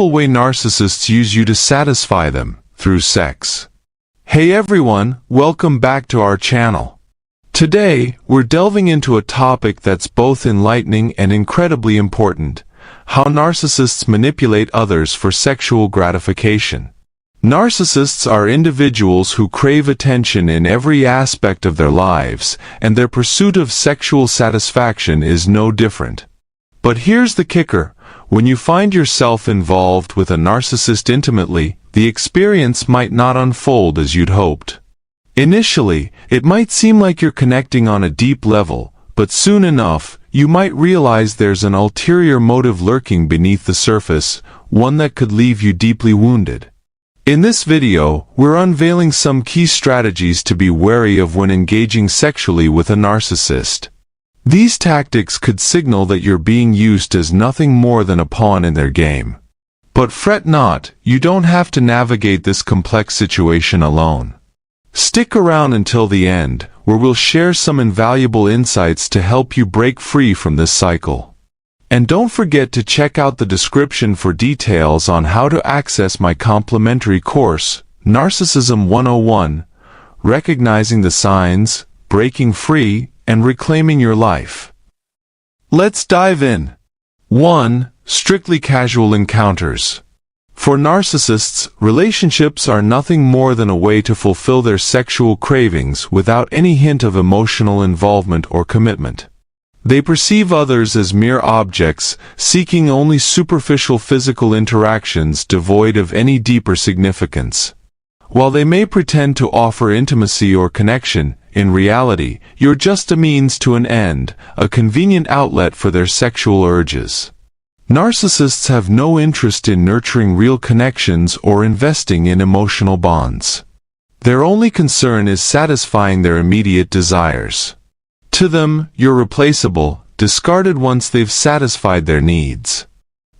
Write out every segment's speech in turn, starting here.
simple way narcissists use you to satisfy them, through sex. Hey everyone, welcome back to our channel. Today, we're delving into a topic that's both enlightening and incredibly important: how narcissists manipulate others for sexual gratification. Narcissists are individuals who crave attention in every aspect of their lives, and their pursuit of sexual satisfaction is no different. But here's the kicker: when you find yourself involved with a narcissist intimately, the experience might not unfold as you'd hoped. Initially, it might seem like you're connecting on a deep level, but soon enough, you might realize there's an ulterior motive lurking beneath the surface, one that could leave you deeply wounded. In this video, we're unveiling some key strategies to be wary of when engaging sexually with a narcissist. These tactics could signal that you're being used as nothing more than a pawn in their game. But fret not, you don't have to navigate this complex situation alone. Stick around until the end, where we'll share some invaluable insights to help you break free from this cycle. And don't forget to check out the description for details on how to access my complimentary course, Narcissism 101, Recognizing the Signs, Breaking Free, and Reclaiming Your Life. Let's dive in. 1. Strictly casual encounters. For narcissists, relationships are nothing more than a way to fulfill their sexual cravings without any hint of emotional involvement or commitment. They perceive others as mere objects, seeking only superficial physical interactions devoid of any deeper significance. While they may pretend to offer intimacy or connection, in reality, you're just a means to an end, a convenient outlet for their sexual urges. Narcissists have no interest in nurturing real connections or investing in emotional bonds. Their only concern is satisfying their immediate desires. To them, you're replaceable, discarded once they've satisfied their needs.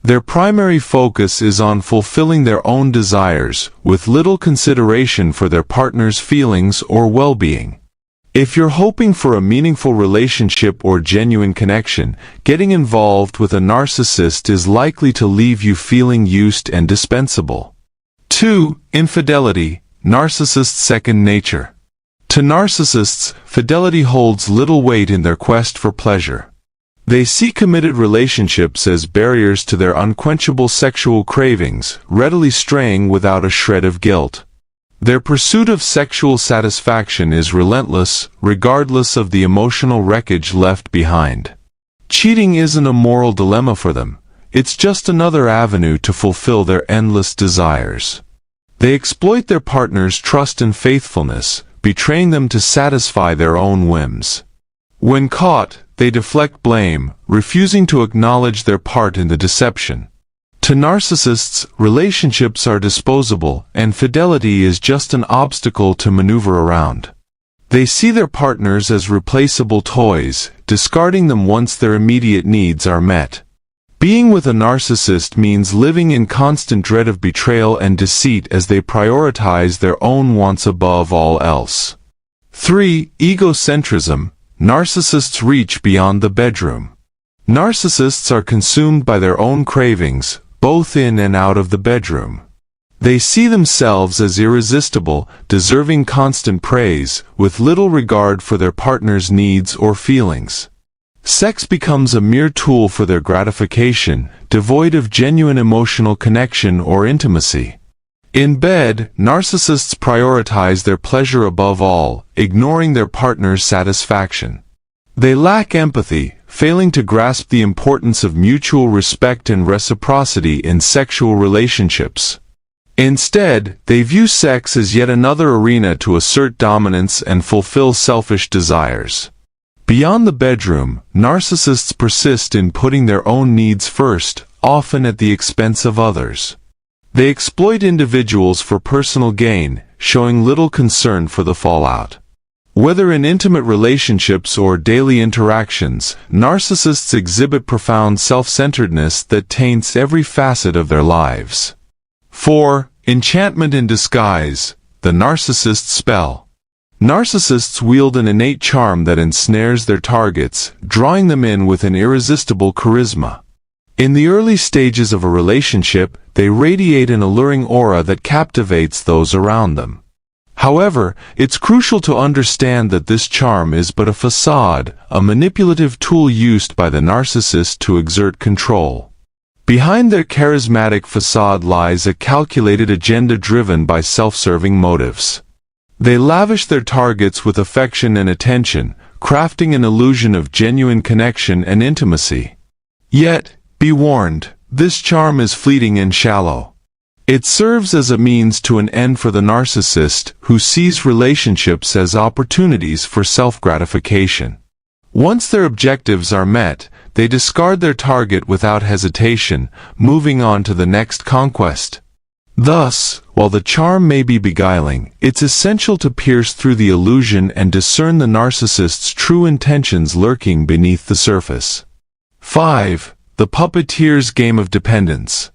Their primary focus is on fulfilling their own desires, with little consideration for their partner's feelings or well-being. If you're hoping for a meaningful relationship or genuine connection, getting involved with a narcissist is likely to leave you feeling used and dispensable. 2. Infidelity, narcissist's second nature. To narcissists, fidelity holds little weight in their quest for pleasure. They see committed relationships as barriers to their unquenchable sexual cravings, readily straying without a shred of guilt. Their pursuit of sexual satisfaction is relentless, regardless of the emotional wreckage left behind. Cheating isn't a moral dilemma for them, it's just another avenue to fulfill their endless desires. They exploit their partner's trust and faithfulness, betraying them to satisfy their own whims. When caught, they deflect blame, refusing to acknowledge their part in the deception. To narcissists, relationships are disposable, and fidelity is just an obstacle to maneuver around. They see their partners as replaceable toys, discarding them once their immediate needs are met. Being with a narcissist means living in constant dread of betrayal and deceit as they prioritize their own wants above all else. 3. Egocentrism, narcissists reach beyond the bedroom. Narcissists are consumed by their own cravings, both in and out of the bedroom. They see themselves as irresistible, deserving constant praise, with little regard for their partner's needs or feelings. Sex becomes a mere tool for their gratification, devoid of genuine emotional connection or intimacy. In bed, narcissists prioritize their pleasure above all, ignoring their partner's satisfaction. They lack empathy, failing to grasp the importance of mutual respect and reciprocity in sexual relationships. Instead, they view sex as yet another arena to assert dominance and fulfill selfish desires. Beyond the bedroom, narcissists persist in putting their own needs first, often at the expense of others. They exploit individuals for personal gain, showing little concern for the fallout. Whether in intimate relationships or daily interactions, narcissists exhibit profound self-centeredness that taints every facet of their lives. 4. Enchantment in disguise, the narcissist spell. Narcissists wield an innate charm that ensnares their targets, drawing them in with an irresistible charisma. In the early stages of a relationship, they radiate an alluring aura that captivates those around them. However, it's crucial to understand that this charm is but a facade, a manipulative tool used by the narcissist to exert control. Behind their charismatic facade lies a calculated agenda driven by self-serving motives. They lavish their targets with affection and attention, crafting an illusion of genuine connection and intimacy. Yet, be warned, this charm is fleeting and shallow. It serves as a means to an end for the narcissist, who sees relationships as opportunities for self-gratification. Once their objectives are met, they discard their target without hesitation, moving on to the next conquest. Thus, while the charm may be beguiling, it's essential to pierce through the illusion and discern the narcissist's true intentions lurking beneath the surface. 5. The puppeteer's game of dependence.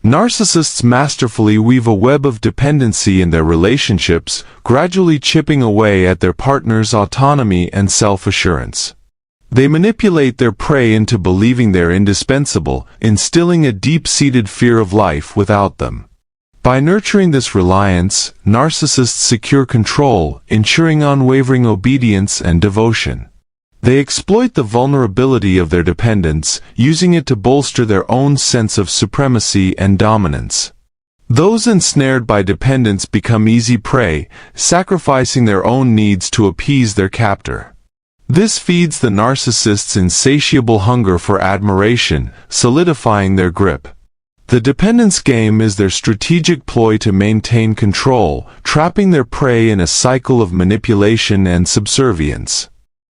Narcissists masterfully weave a web of dependency in their relationships, gradually chipping away at their partner's autonomy and self-assurance. They manipulate their prey into believing they're indispensable, instilling a deep-seated fear of life without them. By nurturing this reliance, narcissists secure control, ensuring unwavering obedience and devotion. They exploit the vulnerability of their dependents, using it to bolster their own sense of supremacy and dominance. Those ensnared by dependence become easy prey, sacrificing their own needs to appease their captor. This feeds the narcissist's insatiable hunger for admiration, solidifying their grip. The dependence game is their strategic ploy to maintain control, trapping their prey in a cycle of manipulation and subservience.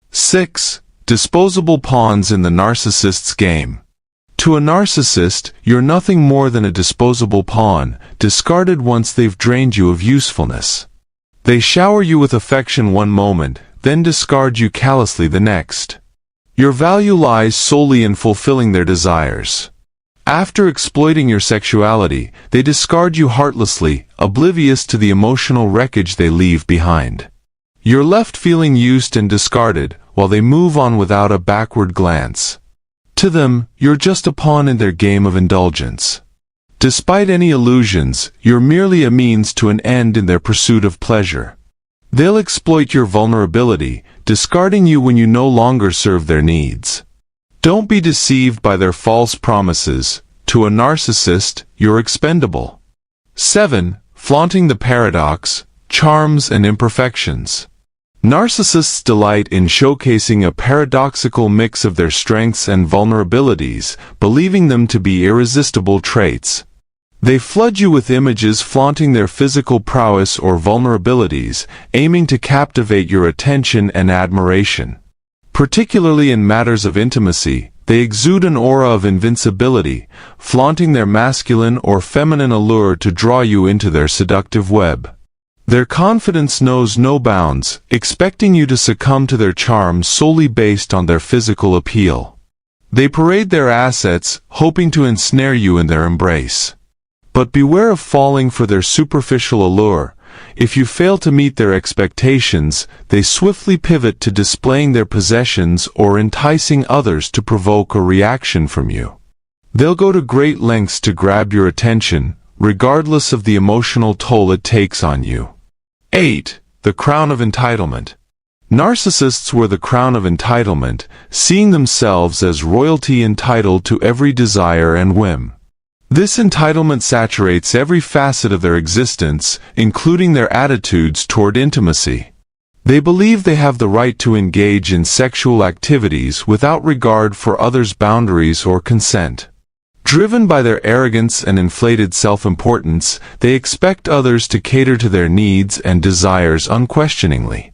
6. Disposable pawns in the narcissist's game. To a narcissist, you're nothing more than a disposable pawn, discarded once they've drained you of usefulness. They shower you with affection one moment, then discard you callously the next. Your value lies solely in fulfilling their desires. After exploiting your sexuality, they discard you heartlessly, oblivious to the emotional wreckage they leave behind. You're left feeling used and discarded, while they move on without a backward glance. To them, you're just a pawn in their game of indulgence. Despite any illusions, you're merely a means to an end in their pursuit of pleasure. They'll exploit your vulnerability, discarding you when you no longer serve their needs. Don't be deceived by their false promises. To a narcissist, you're expendable. 7. Flaunting the paradox, charms and imperfections. Narcissists delight in showcasing a paradoxical mix of their strengths and vulnerabilities, believing them to be irresistible traits. They flood you with images flaunting their physical prowess or vulnerabilities, aiming to captivate your attention and admiration. Particularly in matters of intimacy, they exude an aura of invincibility, flaunting their masculine or feminine allure to draw you into their seductive web. Their confidence knows no bounds, expecting you to succumb to their charm solely based on their physical appeal. They parade their assets, hoping to ensnare you in their embrace. But beware of falling for their superficial allure. If you fail to meet their expectations, they swiftly pivot to displaying their possessions or enticing others to provoke a reaction from you. They'll go to great lengths to grab your attention, regardless of the emotional toll it takes on you. 8. The crown of entitlement. Narcissists wear the crown of entitlement, seeing themselves as royalty entitled to every desire and whim. This entitlement saturates every facet of their existence, including their attitudes toward intimacy. They believe they have the right to engage in sexual activities without regard for others' boundaries or consent. Driven by their arrogance and inflated self-importance, they expect others to cater to their needs and desires unquestioningly.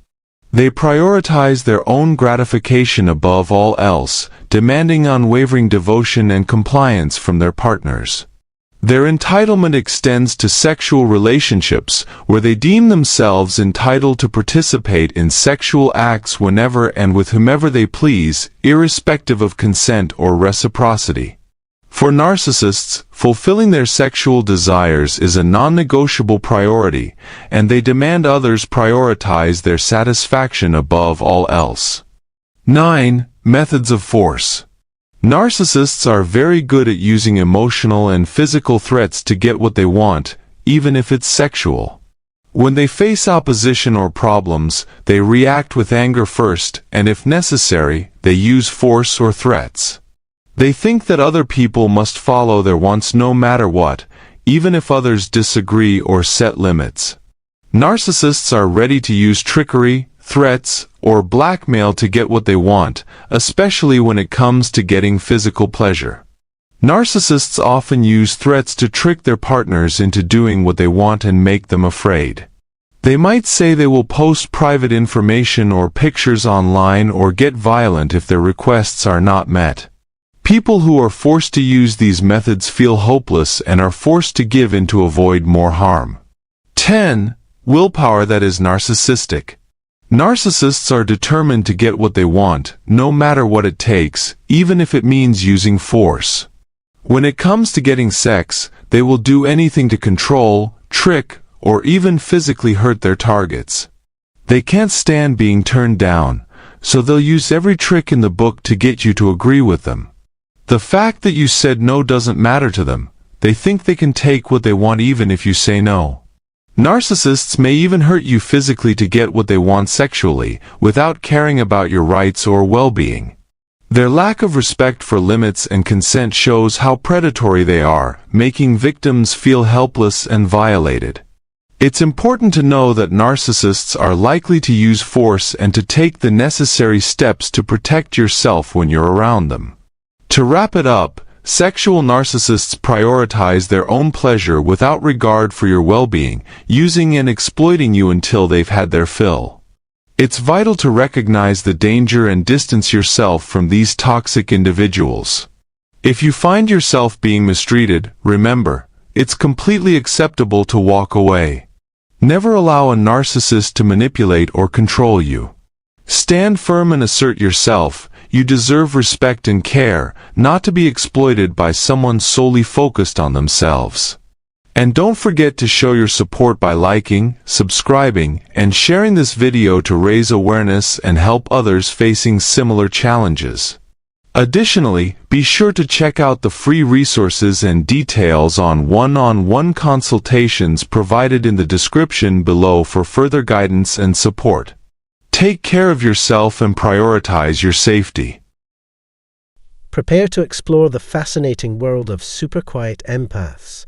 They prioritize their own gratification above all else, demanding unwavering devotion and compliance from their partners. Their entitlement extends to sexual relationships, where they deem themselves entitled to participate in sexual acts whenever and with whomever they please, irrespective of consent or reciprocity. For narcissists, fulfilling their sexual desires is a non-negotiable priority, and they demand others prioritize their satisfaction above all else. 9. Methods of force. Narcissists are very good at using emotional and physical threats to get what they want, even if it's sexual. When they face opposition or problems, they react with anger first, and if necessary, they use force or threats. They think that other people must follow their wants no matter what, even if others disagree or set limits. Narcissists are ready to use trickery, threats, or blackmail to get what they want, especially when it comes to getting physical pleasure. Narcissists often use threats to trick their partners into doing what they want and make them afraid. They might say they will post private information or pictures online or get violent if their requests are not met. People who are forced to use these methods feel hopeless and are forced to give in to avoid more harm. 10. Willpower that is narcissistic. Narcissists are determined to get what they want, no matter what it takes, even if it means using force. When it comes to getting sex, they will do anything to control, trick, or even physically hurt their targets. They can't stand being turned down, so they'll use every trick in the book to get you to agree with them. The fact that you said no doesn't matter to them. They think they can take what they want even if you say no. Narcissists may even hurt you physically to get what they want sexually, without caring about your rights or well-being. Their lack of respect for limits and consent shows how predatory they are, making victims feel helpless and violated. It's important to know that narcissists are likely to use force and to take the necessary steps to protect yourself when you're around them. To wrap it up, sexual narcissists prioritize their own pleasure without regard for your well-being, using and exploiting you until they've had their fill. It's vital to recognize the danger and distance yourself from these toxic individuals. If you find yourself being mistreated, remember, it's completely acceptable to walk away. Never allow a narcissist to manipulate or control you. Stand firm and assert yourself. You deserve respect and care, not to be exploited by someone solely focused on themselves. And don't forget to show your support by liking, subscribing, and sharing this video to raise awareness and help others facing similar challenges. Additionally, be sure to check out the free resources and details on one-on-one consultations provided in the description below for further guidance and support. Take care of yourself and prioritize your safety. Prepare to explore the fascinating world of super-quiet empaths,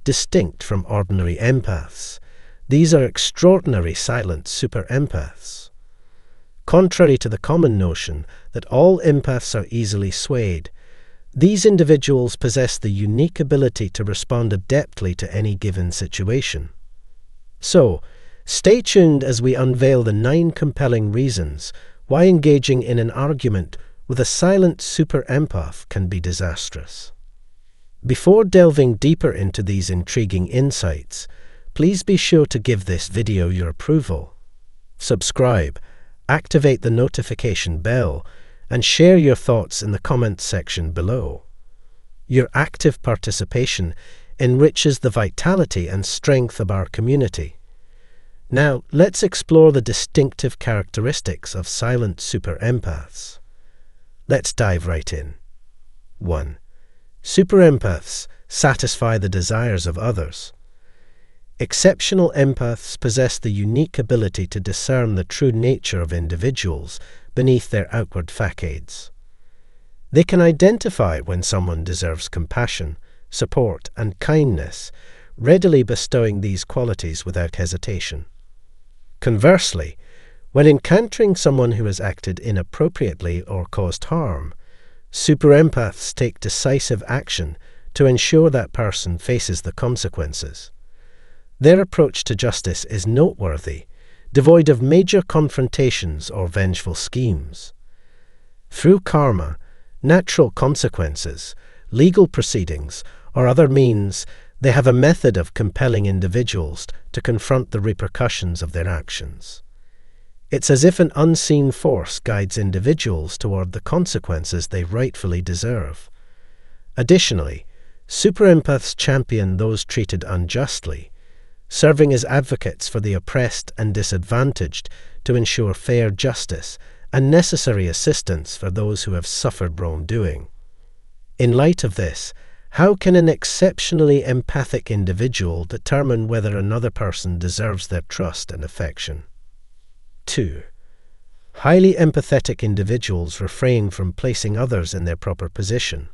distinct from ordinary empaths. These are extraordinary silent super-empaths. Contrary to the common notion that all empaths are easily swayed, these individuals possess the unique ability to respond adeptly to any given situation. So, stay tuned as we unveil the 9 compelling reasons why engaging in an argument with a silent super-empath can be disastrous. Before delving deeper into these intriguing insights, please be sure to give this video your approval. Subscribe, activate the notification bell, and share your thoughts in the comments section below. Your active participation enriches the vitality and strength of our community. Now, let's explore the distinctive characteristics of silent super-empaths. Let's dive right in. 1. Super-empaths satisfy the desires of others. Exceptional empaths possess the unique ability to discern the true nature of individuals beneath their outward facades. They can identify when someone deserves compassion, support, and kindness, readily bestowing these qualities without hesitation. Conversely, when encountering someone who has acted inappropriately or caused harm, super-empaths take decisive action to ensure that person faces the consequences. Their approach to justice is noteworthy, devoid of major confrontations or vengeful schemes. Through karma, natural consequences, legal proceedings, or other means, they have a method of compelling individuals to confront the repercussions of their actions. It's as if an unseen force guides individuals toward the consequences they rightfully deserve. Additionally, super-empaths champion those treated unjustly, serving as advocates for the oppressed and disadvantaged to ensure fair justice and necessary assistance for those who have suffered wrongdoing. In light of this, how can an exceptionally empathic individual determine whether another person deserves their trust and affection? 2. Highly empathetic individuals refrain from placing others in their proper position.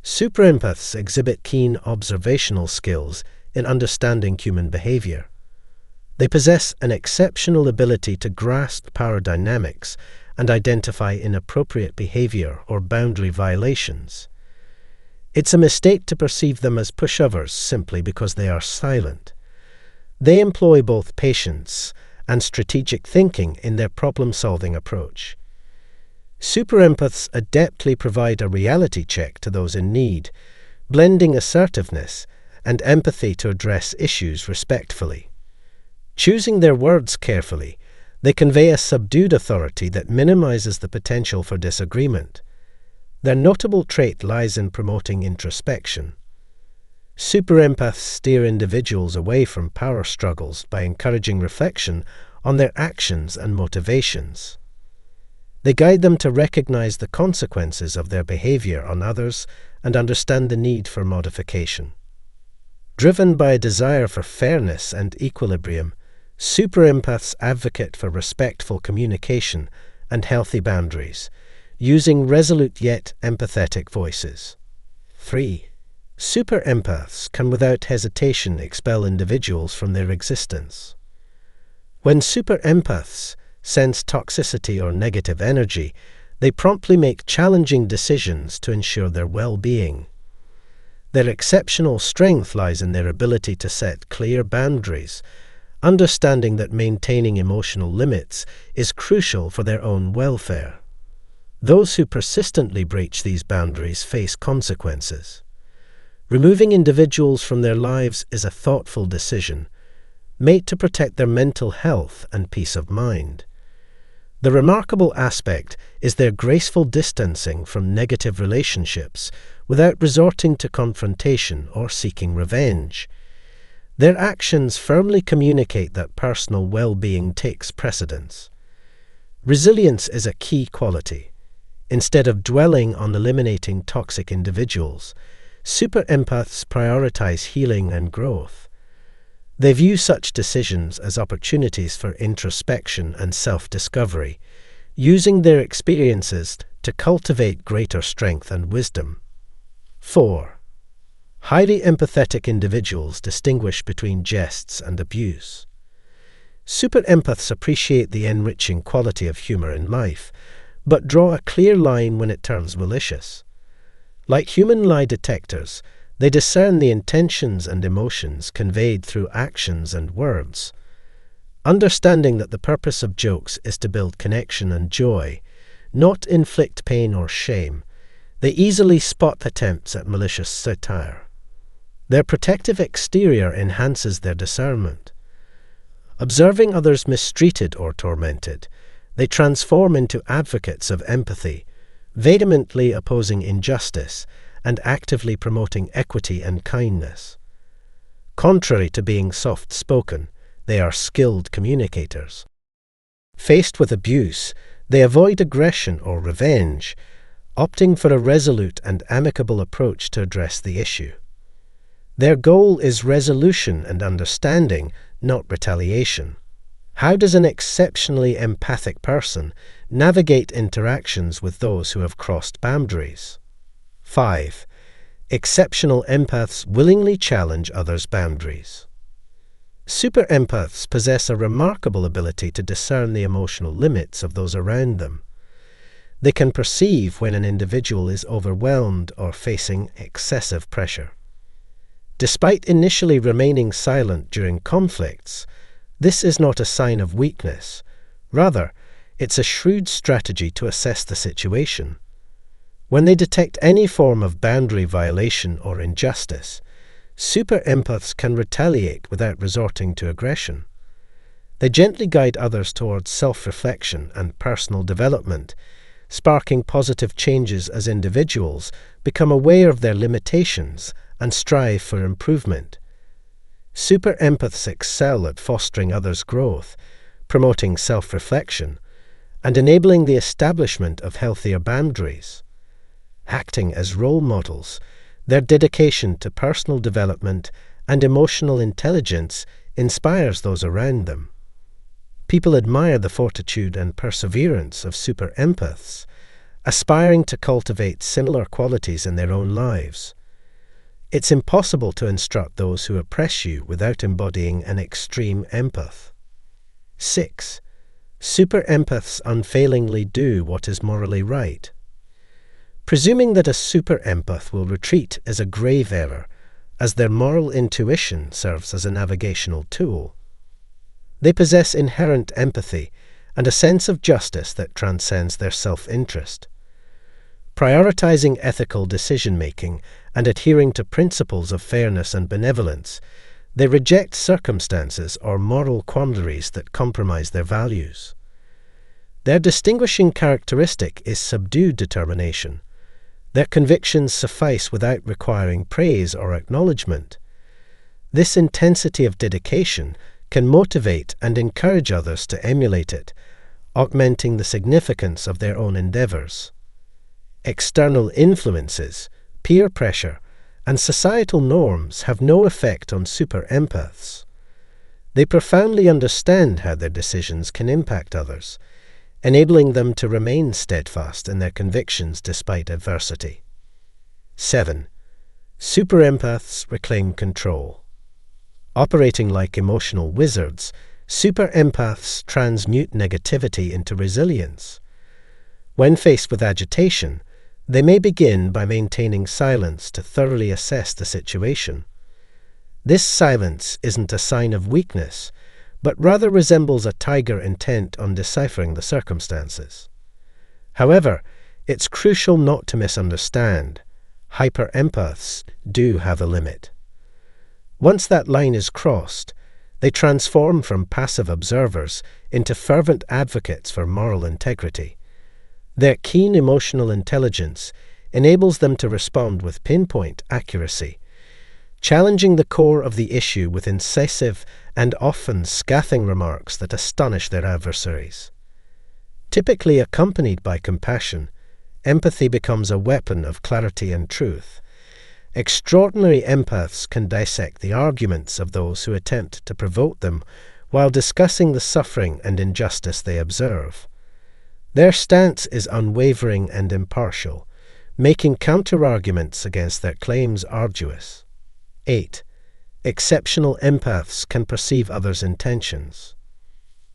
Super-empaths exhibit keen observational skills in understanding human behavior. They possess an exceptional ability to grasp power dynamics and identify inappropriate behavior or boundary violations. It's a mistake to perceive them as pushovers simply because they are silent. They employ both patience and strategic thinking in their problem-solving approach. Super-empaths adeptly provide a reality check to those in need, blending assertiveness and empathy to address issues respectfully. Choosing their words carefully, they convey a subdued authority that minimizes the potential for disagreement. Their notable trait lies in promoting introspection. Super-empaths steer individuals away from power struggles by encouraging reflection on their actions and motivations. They guide them to recognize the consequences of their behavior on others and understand the need for modification. Driven by a desire for fairness and equilibrium, super-empaths advocate for respectful communication and healthy boundaries, using resolute yet empathetic voices. 3. Super-empaths can without hesitation expel individuals from their existence. When super-empaths sense toxicity or negative energy, they promptly make challenging decisions to ensure their well-being. Their exceptional strength lies in their ability to set clear boundaries, understanding that maintaining emotional limits is crucial for their own welfare. Those who persistently breach these boundaries face consequences. Removing individuals from their lives is a thoughtful decision, made to protect their mental health and peace of mind. The remarkable aspect is their graceful distancing from negative relationships without resorting to confrontation or seeking revenge. Their actions firmly communicate that personal well-being takes precedence. Resilience is a key quality. Instead of dwelling on eliminating toxic individuals, super-empaths prioritize healing and growth. They view such decisions as opportunities for introspection and self-discovery, using their experiences to cultivate greater strength and wisdom. 4. Highly empathetic individuals distinguish between jests and abuse. Super-empaths appreciate the enriching quality of humor in life, but draw a clear line when it turns malicious. Like human lie detectors, they discern the intentions and emotions conveyed through actions and words. Understanding that the purpose of jokes is to build connection and joy, not inflict pain or shame, they easily spot attempts at malicious satire. Their protective exterior enhances their discernment. Observing others mistreated or tormented, they transform into advocates of empathy, vehemently opposing injustice and actively promoting equity and kindness. Contrary to being soft-spoken, they are skilled communicators. Faced with abuse, they avoid aggression or revenge, opting for a resolute and amicable approach to address the issue. Their goal is resolution and understanding, not retaliation. How does an exceptionally empathic person navigate interactions with those who have crossed boundaries? 5. Exceptional empaths willingly challenge others' boundaries. Super-empaths possess a remarkable ability to discern the emotional limits of those around them. They can perceive when an individual is overwhelmed or facing excessive pressure. Despite initially remaining silent during conflicts, this is not a sign of weakness. Rather, it's a shrewd strategy to assess the situation. When they detect any form of boundary violation or injustice, super-empaths can retaliate without resorting to aggression. They gently guide others towards self-reflection and personal development, sparking positive changes as individuals become aware of their limitations and strive for improvement. Super-empaths excel at fostering others' growth, promoting self-reflection, and enabling the establishment of healthier boundaries. Acting as role models, their dedication to personal development and emotional intelligence inspires those around them. People admire the fortitude and perseverance of super empaths, aspiring to cultivate similar qualities in their own lives. It's impossible to instruct those who oppress you without embodying an extreme empath. 6. Super empaths unfailingly do what is morally right. Presuming that a super empath will retreat is a grave error, as their moral intuition serves as a navigational tool. They possess inherent empathy and a sense of justice that transcends their self-interest. Prioritizing ethical decision-making and adhering to principles of fairness and benevolence, they reject circumstances or moral quandaries that compromise their values. Their distinguishing characteristic is subdued determination. Their convictions suffice without requiring praise or acknowledgement. This intensity of dedication can motivate and encourage others to emulate it, augmenting the significance of their own endeavors. External influences, peer pressure, and societal norms have no effect on super empaths. They profoundly understand how their decisions can impact others, enabling them to remain steadfast in their convictions despite adversity. 7. Super empaths reclaim control. Operating like emotional wizards, super empaths transmute negativity into resilience. When faced with agitation, they may begin by maintaining silence to thoroughly assess the situation. This silence isn't a sign of weakness, but rather resembles a tiger intent on deciphering the circumstances. However, it's crucial not to misunderstand. Hyper-empaths do have a limit. Once that line is crossed, they transform from passive observers into fervent advocates for moral integrity. Their keen emotional intelligence enables them to respond with pinpoint accuracy, challenging the core of the issue with incisive and often scathing remarks that astonish their adversaries. Typically accompanied by compassion, empathy becomes a weapon of clarity and truth. Extraordinary empaths can dissect the arguments of those who attempt to provoke them while discussing the suffering and injustice they observe. Their stance is unwavering and impartial, making counter-arguments against their claims arduous. 8. Exceptional empaths can perceive others' intentions.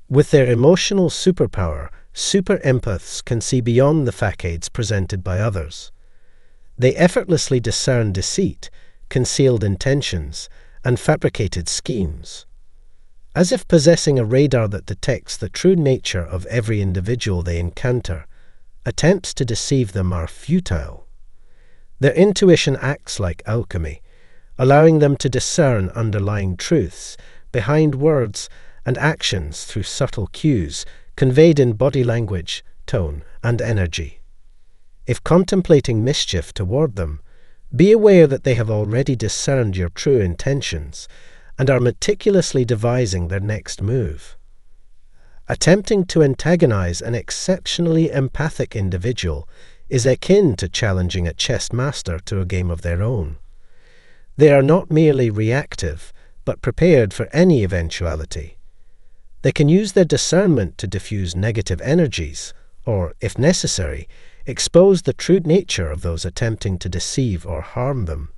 With their emotional superpower, super empaths can see beyond the facades presented by others. They effortlessly discern deceit, concealed intentions, and fabricated schemes. As if possessing a radar that detects the true nature of every individual they encounter, attempts to deceive them are futile. Their intuition acts like alchemy, allowing them to discern underlying truths behind words and actions through subtle cues conveyed in body language, tone, and energy. If contemplating mischief toward them, be aware that they have already discerned your true intentions and are meticulously devising their next move. Attempting to antagonize an exceptionally empathic individual is akin to challenging a chess master to a game of their own. They are not merely reactive, but prepared for any eventuality. They can use their discernment to diffuse negative energies, or, if necessary, expose the true nature of those attempting to deceive or harm them.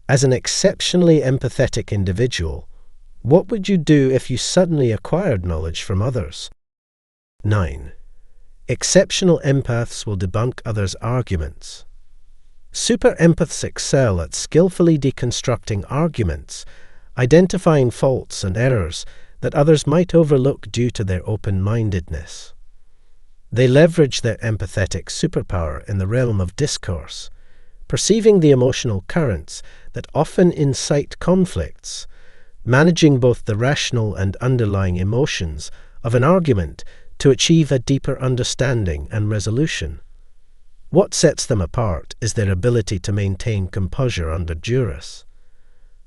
As an exceptionally empathetic individual, what would you do if you suddenly acquired knowledge from others? 9. Exceptional empaths will debunk others' arguments. Super empaths excel at skillfully deconstructing arguments, identifying faults and errors that others might overlook due to their open-mindedness. They leverage their empathetic superpower in the realm of discourse, perceiving the emotional currents that often incite conflicts, managing both the rational and underlying emotions of an argument to achieve a deeper understanding and resolution. What sets them apart is their ability to maintain composure under duress.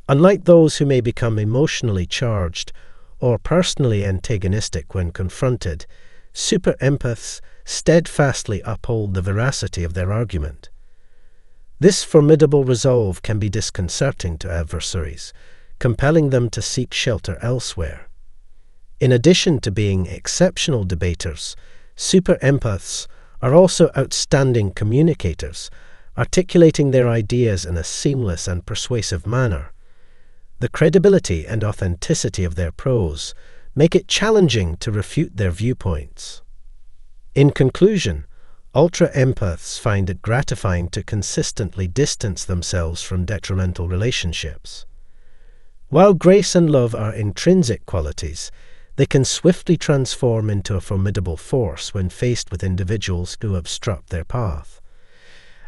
Unlike those who may become emotionally charged or personally antagonistic when confronted, super empaths steadfastly uphold the veracity of their argument. This formidable resolve can be disconcerting to adversaries, compelling them to seek shelter elsewhere. In addition to being exceptional debaters, super empaths are also outstanding communicators, articulating their ideas in a seamless and persuasive manner. The credibility and authenticity of their prose make it challenging to refute their viewpoints. In conclusion, ultra-empaths find it gratifying to consistently distance themselves from detrimental relationships. While grace and love are intrinsic qualities, they can swiftly transform into a formidable force when faced with individuals who obstruct their path.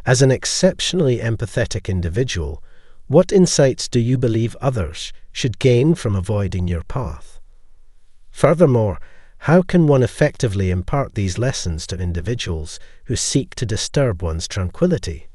As an exceptionally empathetic individual, what insights do you believe others should gain from avoiding your path? Furthermore, how can one effectively impart these lessons to individuals who seek to disturb one's tranquility?